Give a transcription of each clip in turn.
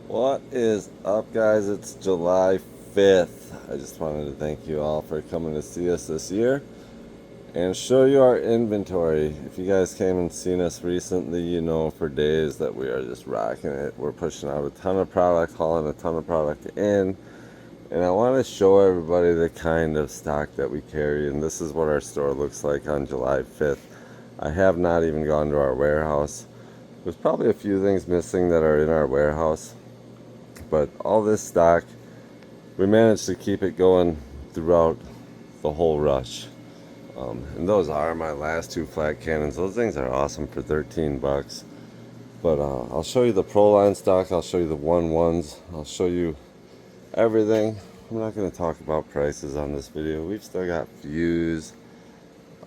What is up, guys? It's July 5th. I just wanted to thank you all for coming to see us this year and show you our inventory. If you guys came and seen us recently, you know for days that we are just rocking it. We're pushing out a ton of product, hauling a ton of product in, and I want to show everybody the kind of stock that we carry. And this is what our store looks like on July 5th. I have not even gone to our warehouse. There's probably a few things missing that are in our warehouse, but all this stock, we managed to keep it going throughout the whole rush. And those are my last two flat cannons. Those things are awesome for 13 bucks. But I'll show you the Proline stock. I'll show you the 1-1s. I'll show you everything. I'm not going to talk about prices on this video. We've still got Fuse.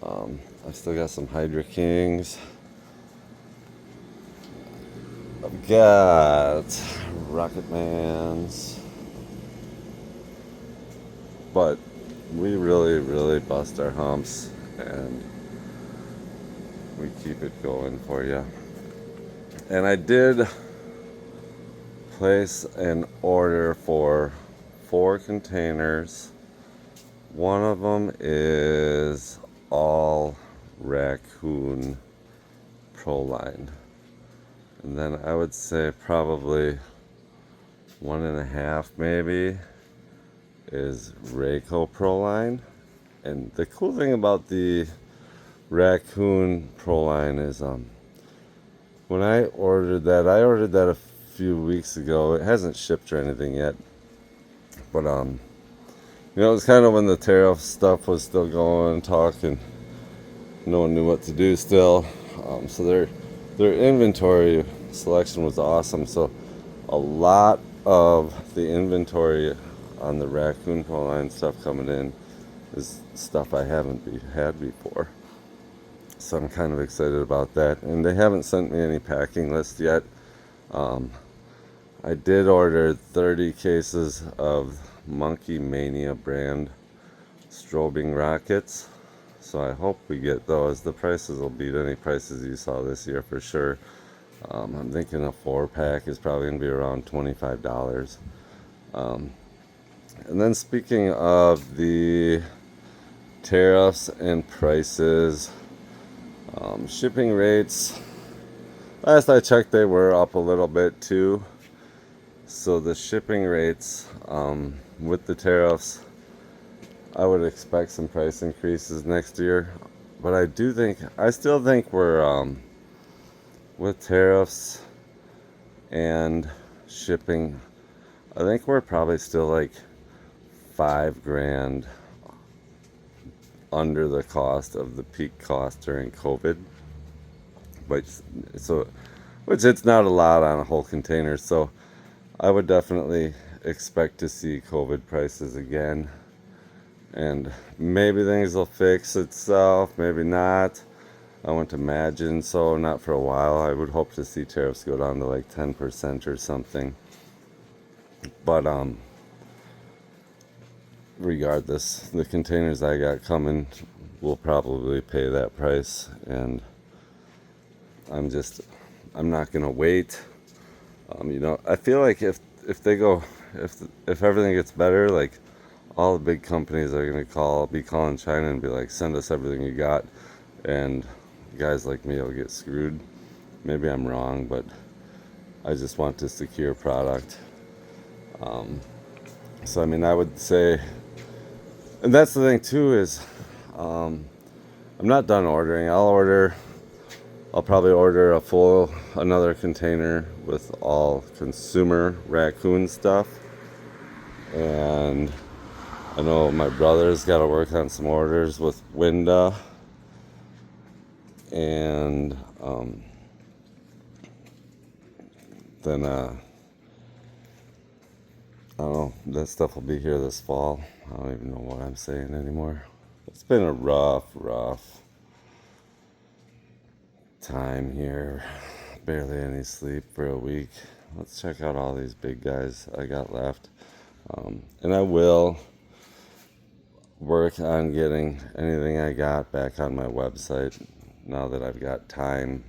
I've still got some Hydra Kings. I've got Rocket Mans. But we really bust our humps and we keep it going for you. And I did place an order for 4 containers. One of them is all Raccoon Proline, and then I would say probably 1.5 maybe is Rayco Proline. And the cool thing about the Raccoon Proline is when I ordered that a few weeks ago. It hasn't shipped or anything yet, but it was kind of when the tariff stuff was still going, talking. No one knew what to do still, so their inventory selection was awesome. So a lot of the inventory on the Raccoon Proline stuff coming in is stuff I haven't had before. So I'm kind of excited about that. And they haven't sent me any packing list yet. I did order 30 cases of Monkey Mania brand strobing rockets. So I hope we get those. The prices will beat any prices you saw this year for sure. I'm thinking a 4-pack is probably going to be around $25. And then speaking of the tariffs and prices, shipping rates, last I checked they were up a little bit too. So the shipping rates with the tariffs, I would expect some price increases next year. But I still think we're with tariffs and shipping, I think we're probably still like $5,000 under the cost of the peak cost during COVID. But so, which it's not a lot on a whole container. So I would definitely expect to see COVID prices again. And maybe things will fix itself, maybe not. I wouldn't imagine so, not for a while. I would hope to see tariffs go down to like 10% or something. But regardless, the containers I got coming will probably pay that price, and I'm not gonna wait. I feel like if they go, if everything gets better, like all the big companies are gonna be calling China and be like, send us everything you got, and guys like me will get screwed. Maybe I'm wrong, but I just want to secure product. So I mean, I would say, and that's the thing too is, I'm not done ordering. I'll probably order another container with all consumer Raccoon stuff. And I know my brother's got to work on some orders with Winda. And then, I don't know, that stuff will be here this fall. I don't even know what I'm saying anymore. It's been a rough time here. Barely any sleep for a week. Let's check out all these big guys I got left. And I will work on getting anything I got back on my website now that I've got time.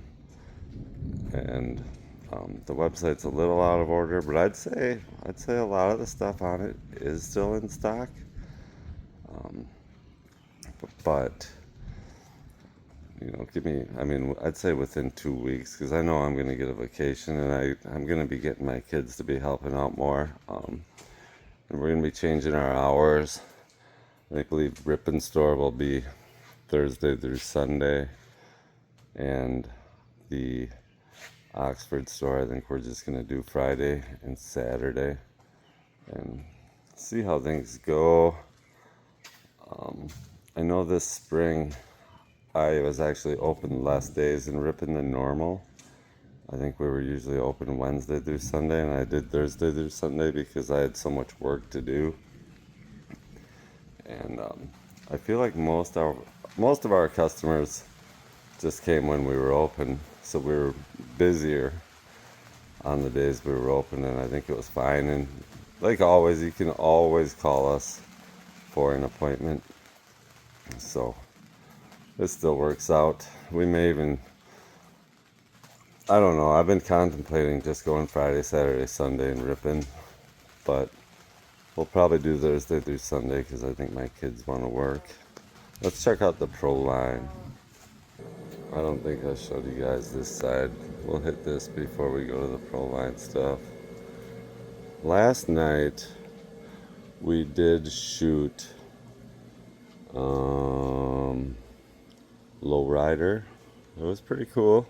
And The website's a little out of order, but I'd say a lot of the stuff on it is still in stock. But I'd say within 2 weeks, because I know I'm going to get a vacation, and I'm going to be getting my kids to be helping out more. And we're going to be changing our hours. I believe Ripon store will be Thursday through Sunday, and the Oxford store, I think we're just going to do Friday and Saturday and see how things go. I know this spring I was actually open less days in Ripon than normal. I think we were usually open Wednesday through Sunday, and I did Thursday through Sunday because I had so much work to do. And I feel like most of our customers just came when we were open, so we were busier on the days we were open, and I think it was fine. And like always, you can always call us for an appointment, so it still works out. We may even, I don't know, I've been contemplating just going Friday, Saturday, Sunday in Ripon, but we'll probably do Thursday through Sunday because I think my kids want to work. Let's check out the Pro line. I don't think I showed you guys this side. We'll hit this before we go to the Pro line stuff. Last night we did shoot Lowrider. It was pretty cool,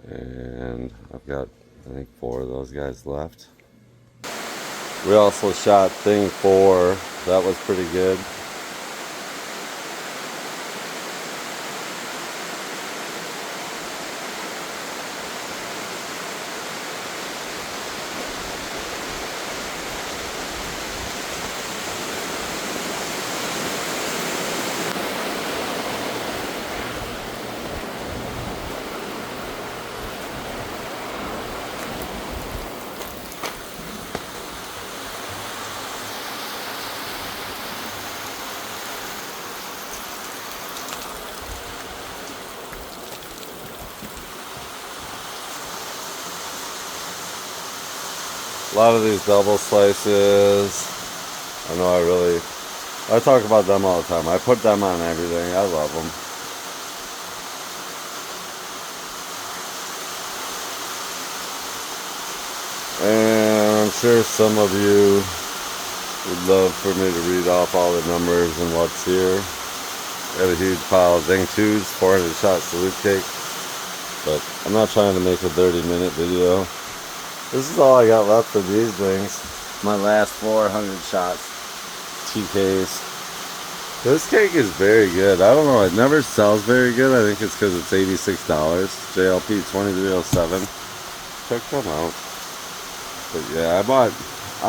and I've got, I think, 4 of those guys left. We also shot Thing 4. That was pretty good. A lot of these double slices, I know I talk about them all the time. I put them on everything. I love them. And I'm sure some of you would love for me to read off all the numbers and what's here. Got a huge pile of Zing 2s, 400 shot salute cake, but I'm not trying to make a 30-minute video. This is all I got left for these things. My last 400 shots, TKs. This cake is very good. I don't know, it never sells very good. I think it's because it's $86. JLP 2307. Check them out. But yeah, I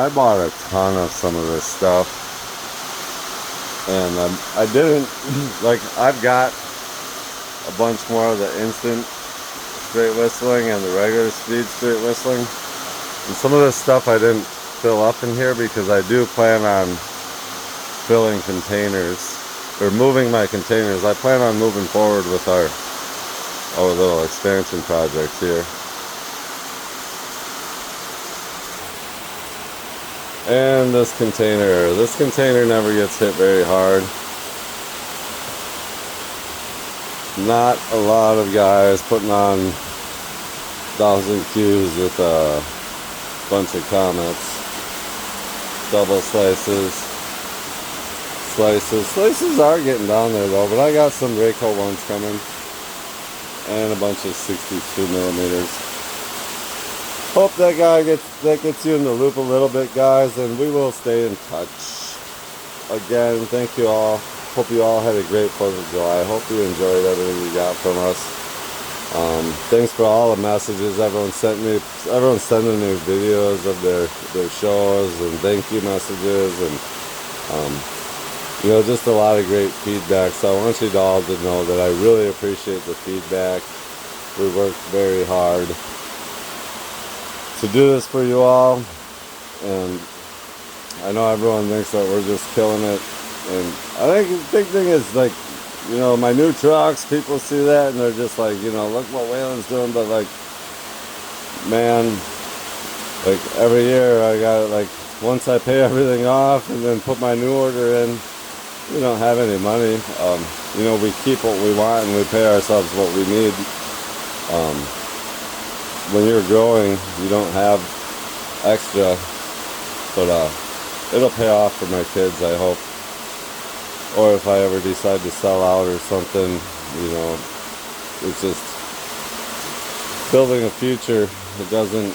bought a ton of some of this stuff. And I didn't, like, I've got a bunch more of the instant straight whistling and the regular speed straight whistling. And some of this stuff I didn't fill up in here because I do plan on filling containers, or moving my containers. I plan on moving forward with our little expansion project here. And this container never gets hit very hard. Not a lot of guys putting on 1,000 Qs with a bunch of Comets. Double slices. Slices are getting down there though, but I got some Rayco ones coming. And a bunch of 62 millimeters. Hope that gets you in the loop a little bit, guys, and we will stay in touch. Again, thank you all. Hope you all had a great 4th of July. Hope you enjoyed everything you got from us. Thanks for all the messages everyone sent me. Everyone's sending me videos of their shows and thank you messages, and just a lot of great feedback. So I want you all to know that I really appreciate the feedback. We worked very hard to do this for you all, and I know everyone thinks that we're just killing it. And I think the big thing is, like, my new trucks, people see that and they're just like, look what Waylon's doing, but like, man, like every year I got like, once I pay everything off and then put my new order in, we don't have any money. You know, we keep what we want and we pay ourselves what we need. When you're growing, you don't have extra, but it'll pay off for my kids, I hope. Or if I ever decide to sell out or something, you know, it's just building a future. It doesn't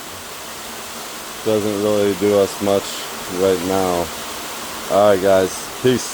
really do us much right now. Alright guys, peace.